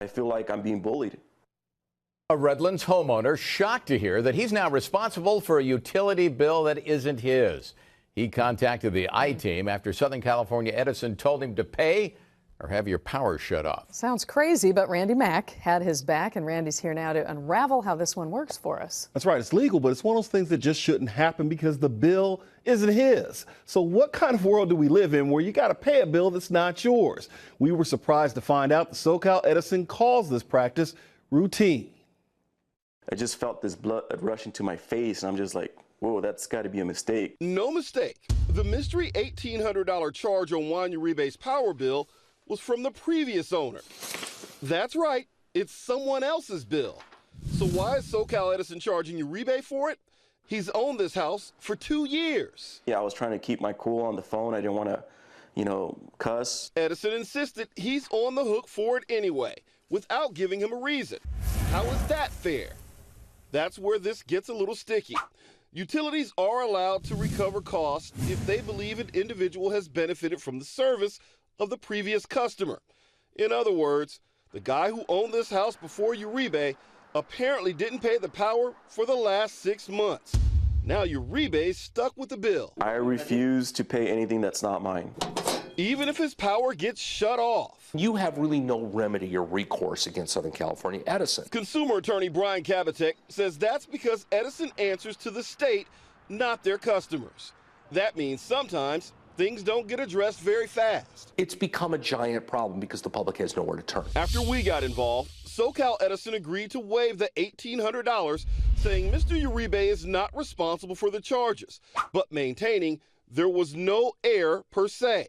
I feel like I'm being bullied. A Redlands homeowner shocked to hear that he's now responsible for a utility bill that isn't his. He contacted the I-Team after Southern California Edison told him to pay or have your power shut off. Sounds crazy, but Randy Mack had his back, and Randy's here now to unravel how this one works for us. That's right. It's legal, but it's one of those things that just shouldn't happen because the bill isn't his. So what kind of world do we live in where you got to pay a bill that's not yours? We were surprised to find out that SoCal Edison calls this practice routine. I just felt this blood rushing to my face, and I'm just like, whoa, that's got to be a mistake. No mistake. The mystery $1,800 charge on Juan Uribe's power bill was from the previous owner. That's right, it's someone else's bill. So why is SoCal Edison charging Uribe for it? He's owned this house for 2 years. Yeah, I was trying to keep my cool on the phone. I didn't want to, cuss. Edison insisted he's on the hook for it anyway, without giving him a reason. How is that fair? That's where this gets a little sticky. Utilities are allowed to recover costs if they believe an individual has benefited from the service of the previous customer. In other words, the guy who owned this house before Uribe apparently didn't pay the power for the last 6 months. Now Uribe's stuck with the bill. I refuse to pay anything that's not mine. Even if his power gets shut off. You have really no remedy or recourse against Southern California Edison. Consumer attorney Brian Kabateck says that's because Edison answers to the state, not their customers. That means sometimes things don't get addressed very fast. It's become a giant problem because the public has nowhere to turn. After we got involved, SoCal Edison agreed to waive the $1,800, saying Mr. Uribe is not responsible for the charges, but maintaining there was no error per se.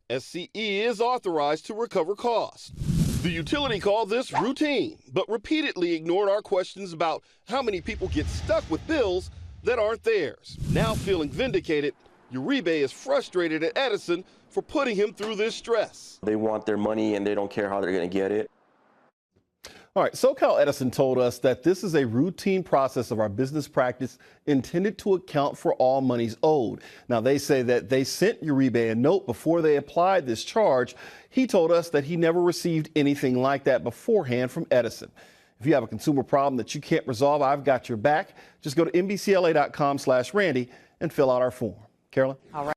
SCE is authorized to recover costs. The utility called this routine, but repeatedly ignored our questions about how many people get stuck with bills that aren't theirs. Now feeling vindicated, Uribe is frustrated at Edison for putting him through this stress. They want their money and they don't care how they're going to get it. All right, SoCal Edison told us that this is a routine process of our business practice intended to account for all monies owed. Now, they say that they sent Uribe a note before they applied this charge. He told us that he never received anything like that beforehand from Edison. If you have a consumer problem that you can't resolve, I've got your back. Just go to NBCLA.com/Randy and fill out our form. Carolyn? All right.